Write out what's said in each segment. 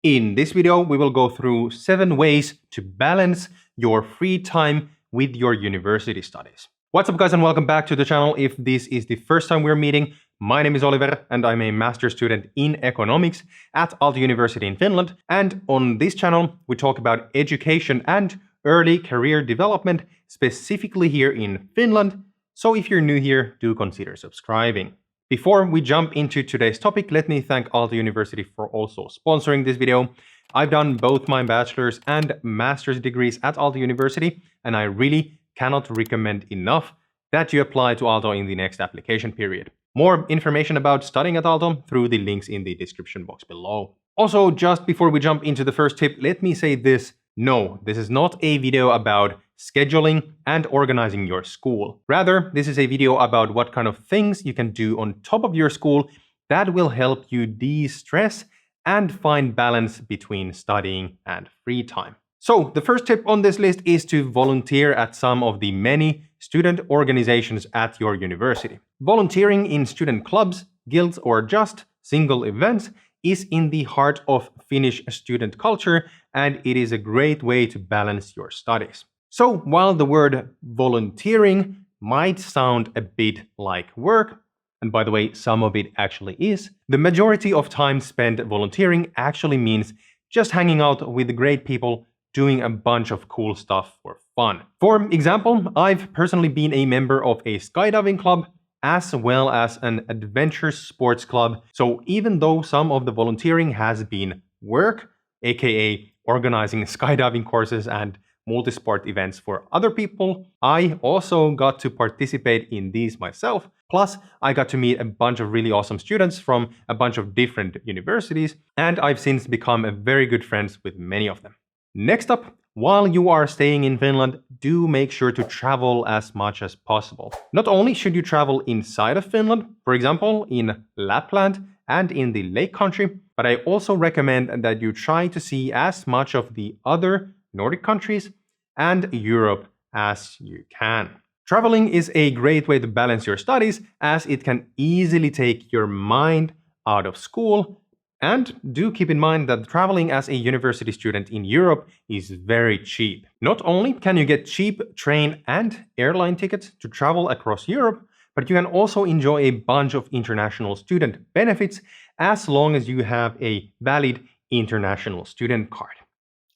In this video, we will go through 7 ways to balance your free time with your university studies. What's up, guys, and welcome back to the channel. If this is the first time we're meeting, my name is Oliver and I'm a master's student in economics at Aalto University in Finland. And on this channel, we talk about education and early career development, specifically here in Finland. So if you're new here, do consider subscribing. Before we jump into today's topic, let me thank Aalto University for also sponsoring this video. I've done both my bachelor's and master's degrees at Aalto University, and I really cannot recommend enough that you apply to Aalto in the next application period. More information about studying at Aalto through the links in the description box below. Also, just before we jump into the first tip, let me say this. No, this is not a video about scheduling and organizing your school. Rather, this is a video about what kind of things you can do on top of your school that will help you de-stress and find balance between studying and free time. So, the first tip on this list is to volunteer at some of the many student organizations at your university. Volunteering in student clubs, guilds, or just single events is in the heart of Finnish student culture, and it is a great way to balance your studies. So, while the word volunteering might sound a bit like work, and by the way, some of it actually is, the majority of time spent volunteering actually means just hanging out with great people, doing a bunch of cool stuff for fun. For example, I've personally been a member of a skydiving club as well as an adventure sports club. So even though some of the volunteering has been work, aka organizing skydiving courses and multi-sport events for other people, I also got to participate in these myself. Plus, I got to meet a bunch of really awesome students from a bunch of different universities, and I've since become a very good friends with many of them. Next up, while you are staying in Finland, do make sure to travel as much as possible. Not only should you travel inside of Finland, for example, in Lapland and in the Lake Country, but I also recommend that you try to see as much of the other Nordic countries and Europe as you can. Traveling is a great way to balance your studies, as it can easily take your mind out of school. And do keep in mind that traveling as a university student in Europe is very cheap. Not only can you get cheap train and airline tickets to travel across Europe, but you can also enjoy a bunch of international student benefits as long as you have a valid international student card.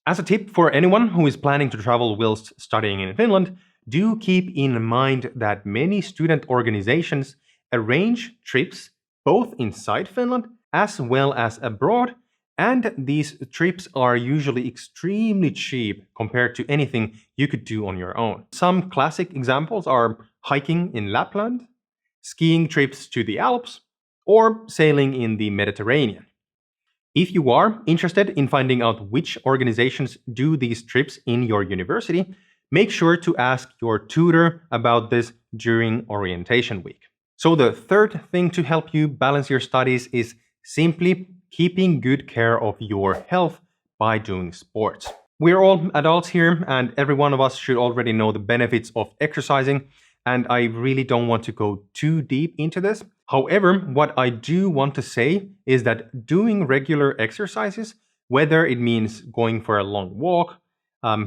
As a tip for anyone who is planning to travel whilst studying in Finland, do keep in mind that many student organizations arrange trips both inside Finland as well as abroad, and these trips are usually extremely cheap compared to anything you could do on your own. Some classic examples are hiking in Lapland, skiing trips to the Alps, or sailing in the Mediterranean. If you are interested in finding out which organizations do these trips in your university, make sure to ask your tutor about this during orientation week. So the third thing to help you balance your studies is simply keeping good care of your health by doing sports. We're all adults here, and every one of us should already know the benefits of exercising, and I really don't want to go too deep into this. However, what I do want to say is that doing regular exercises, whether it means going for a long walk,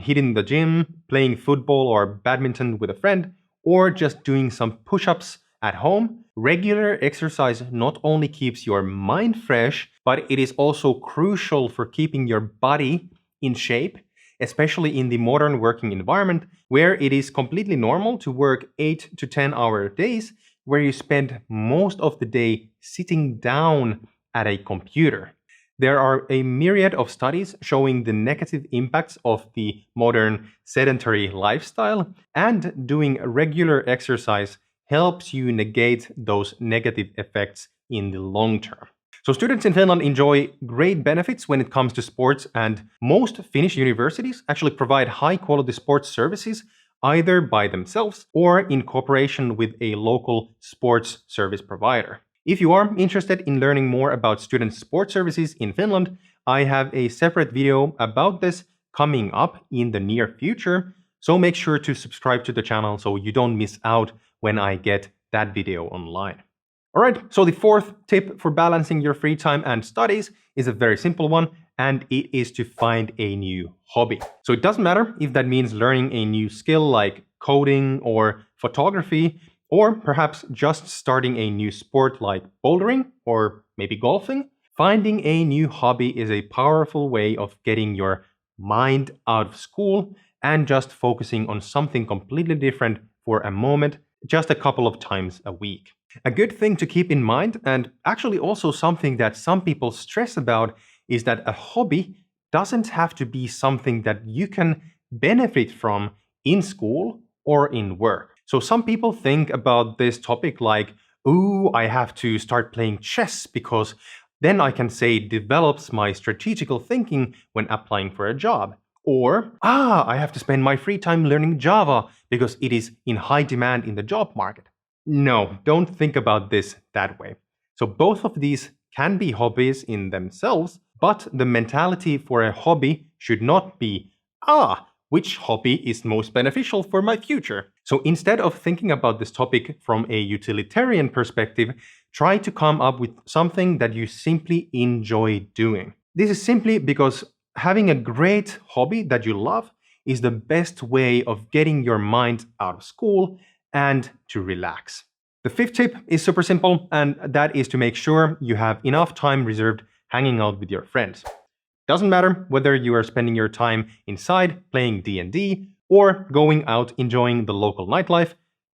hitting the gym, playing football or badminton with a friend, or just doing some push-ups at home, regular exercise not only keeps your mind fresh, but it is also crucial for keeping your body in shape, especially in the modern working environment where it is completely normal to work 8 to 10 hour days, where you spend most of the day sitting down at a computer. There are a myriad of studies showing the negative impacts of the modern sedentary lifestyle, and doing regular exercise helps you negate those negative effects in the long term. So students in Finland enjoy great benefits when it comes to sports, and most Finnish universities actually provide high-quality sports services either by themselves or in cooperation with a local sports service provider. If you are interested in learning more about student sports services in Finland, I have a separate video about this coming up in the near future, so make sure to subscribe to the channel so you don't miss out when I get that video online. Alright, so the fourth tip for balancing your free time and studies is a very simple one, and it is to find a new hobby. So it doesn't matter if that means learning a new skill like coding or photography, or perhaps just starting a new sport like bouldering or maybe golfing. Finding a new hobby is a powerful way of getting your mind out of school and just focusing on something completely different for a moment, just a couple of times a week. A good thing to keep in mind, and actually also something that some people stress about, is that a hobby doesn't have to be something that you can benefit from in school or in work. So some people think about this topic like, ooh, I have to start playing chess because then I can say it develops my strategical thinking when applying for a job. Or, I have to spend my free time learning Java because it is in high demand in the job market. No, don't think about this that way. So both of these can be hobbies in themselves, but the mentality for a hobby should not be, which hobby is most beneficial for my future? So instead of thinking about this topic from a utilitarian perspective, try to come up with something that you simply enjoy doing. This is simply because having a great hobby that you love is the best way of getting your mind out of school and to relax. The fifth tip is super simple, and that is to make sure you have enough time reserved hanging out with your friends. Doesn't matter whether you are spending your time inside playing D&D or going out enjoying the local nightlife,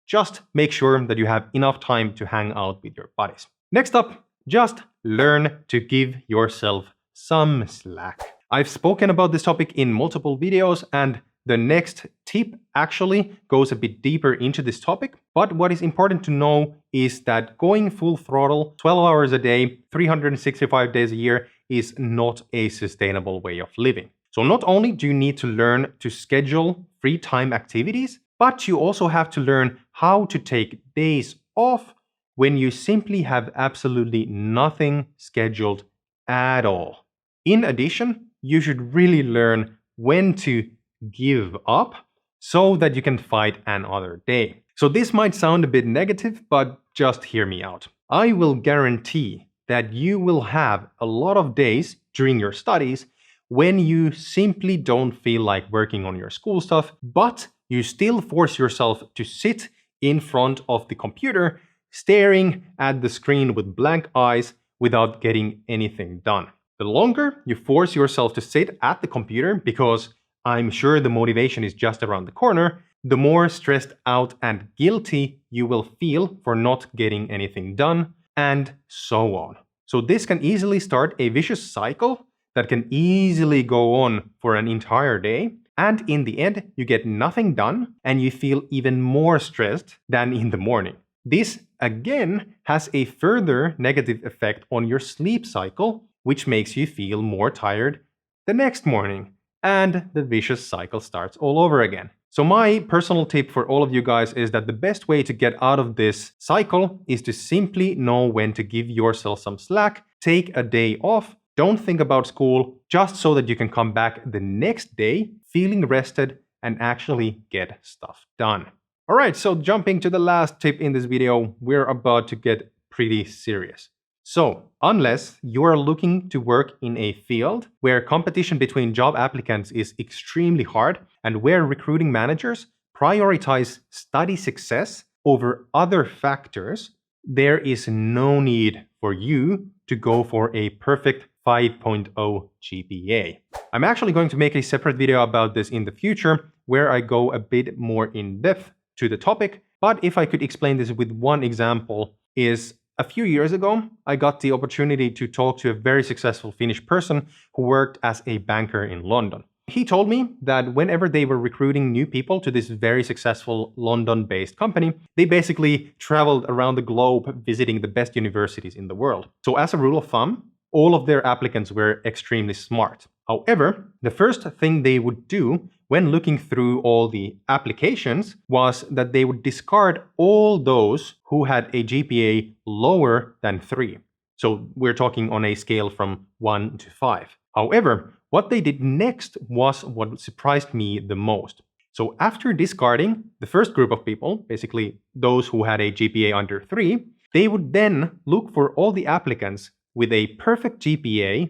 just make sure that you have enough time to hang out with your buddies. Next up, just learn to give yourself some slack. I've spoken about this topic in multiple videos, and the next tip actually goes a bit deeper into this topic. But what is important to know is that going full throttle 12 hours a day, 365 days a year is not a sustainable way of living. So not only do you need to learn to schedule free time activities, but you also have to learn how to take days off when you simply have absolutely nothing scheduled at all. In addition, you should really learn when to give up so that you can fight another day. So this might sound a bit negative, but just hear me out. I will guarantee that you will have a lot of days during your studies when you simply don't feel like working on your school stuff, but you still force yourself to sit in front of the computer, staring at the screen with blank eyes without getting anything done. The longer you force yourself to sit at the computer, because I'm sure the motivation is just around the corner, the more stressed out and guilty you will feel for not getting anything done, and so on. So this can easily start a vicious cycle that can easily go on for an entire day, and in the end you get nothing done and you feel even more stressed than in the morning. This again has a further negative effect on your sleep cycle, which makes you feel more tired the next morning, and the vicious cycle starts all over again. So my personal tip for all of you guys is that the best way to get out of this cycle is to simply know when to give yourself some slack, take a day off, don't think about school, just so that you can come back the next day feeling rested and actually get stuff done. Alright, so jumping to the last tip in this video, we're about to get pretty serious. So, unless you are looking to work in a field where competition between job applicants is extremely hard and where recruiting managers prioritize study success over other factors, there is no need for you to go for a perfect 5.0 GPA. I'm actually going to make a separate video about this in the future where I go a bit more in depth to the topic, but if I could explain this with one example is a few years ago, I got the opportunity to talk to a very successful Finnish person who worked as a banker in London. He told me that whenever they were recruiting new people to this very successful London-based company, they basically traveled around the globe visiting the best universities in the world. So as a rule of thumb, all of their applicants were extremely smart. However, the first thing they would do when looking through all the applications was that they would discard all those who had a GPA lower than 3. So we're talking on a scale from 1 to 5. However, what they did next was what surprised me the most. So after discarding the first group of people, basically those who had a GPA under 3, they would then look for all the applicants with a perfect GPA,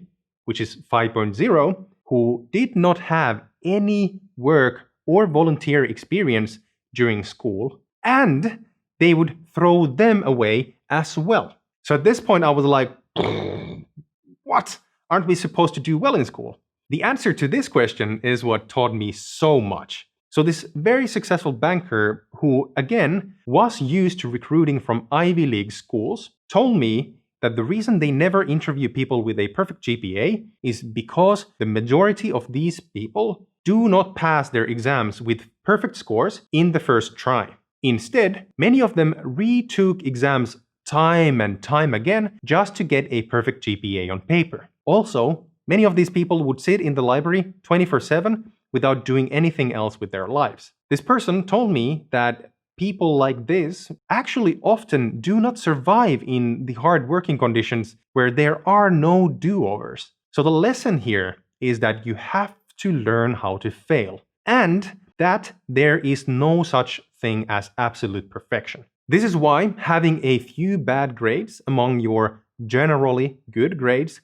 which is 5.0, who did not have any work or volunteer experience during school, and they would throw them away as well. So at this point, I was like, what? Aren't we supposed to do well in school? The answer to this question is what taught me so much. So this very successful banker, who again was used to recruiting from Ivy League schools, told me that the reason they never interview people with a perfect GPA is because the majority of these people do not pass their exams with perfect scores in the first try. Instead, many of them retook exams time and time again just to get a perfect GPA on paper. Also, many of these people would sit in the library 24/7 without doing anything else with their lives. This person told me that people like this actually often do not survive in the hard working conditions where there are no do-overs. So the lesson here is that you have to learn how to fail, and that there is no such thing as absolute perfection. This is why having a few bad grades among your generally good grades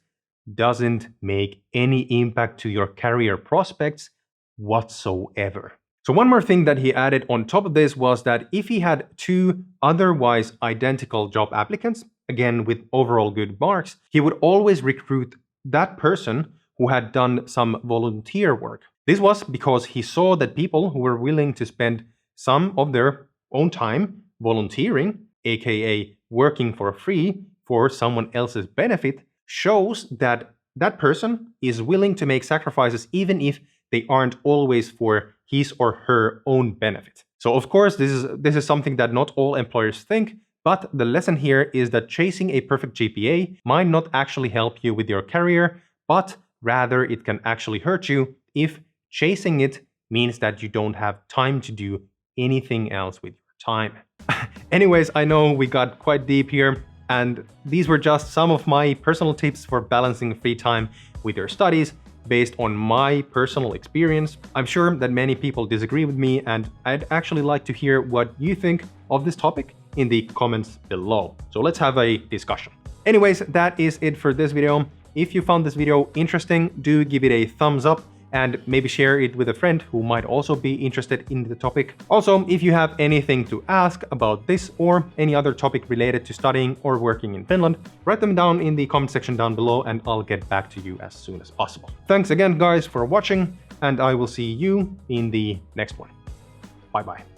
doesn't make any impact to your career prospects whatsoever. So one more thing that he added on top of this was that if he had two otherwise identical job applicants, again with overall good marks, he would always recruit that person who had done some volunteer work. This was because he saw that people who were willing to spend some of their own time volunteering, aka working for free for someone else's benefit, shows that that person is willing to make sacrifices even if they aren't always for his or her own benefit. So of course, this is something that not all employers think, but the lesson here is that chasing a perfect GPA might not actually help you with your career, but rather it can actually hurt you if chasing it means that you don't have time to do anything else with your time. Anyways, I know we got quite deep here, and these were just some of my personal tips for balancing free time with your studies based on my personal experience. I'm sure that many people disagree with me, and I'd actually like to hear what you think of this topic in the comments below. So let's have a discussion. Anyways, that is it for this video. If you found this video interesting, do give it a thumbs up and maybe share it with a friend who might also be interested in the topic. Also, if you have anything to ask about this or any other topic related to studying or working in Finland, write them down in the comment section down below and I'll get back to you as soon as possible. Thanks again, guys, for watching, and I will see you in the next one. Bye-bye.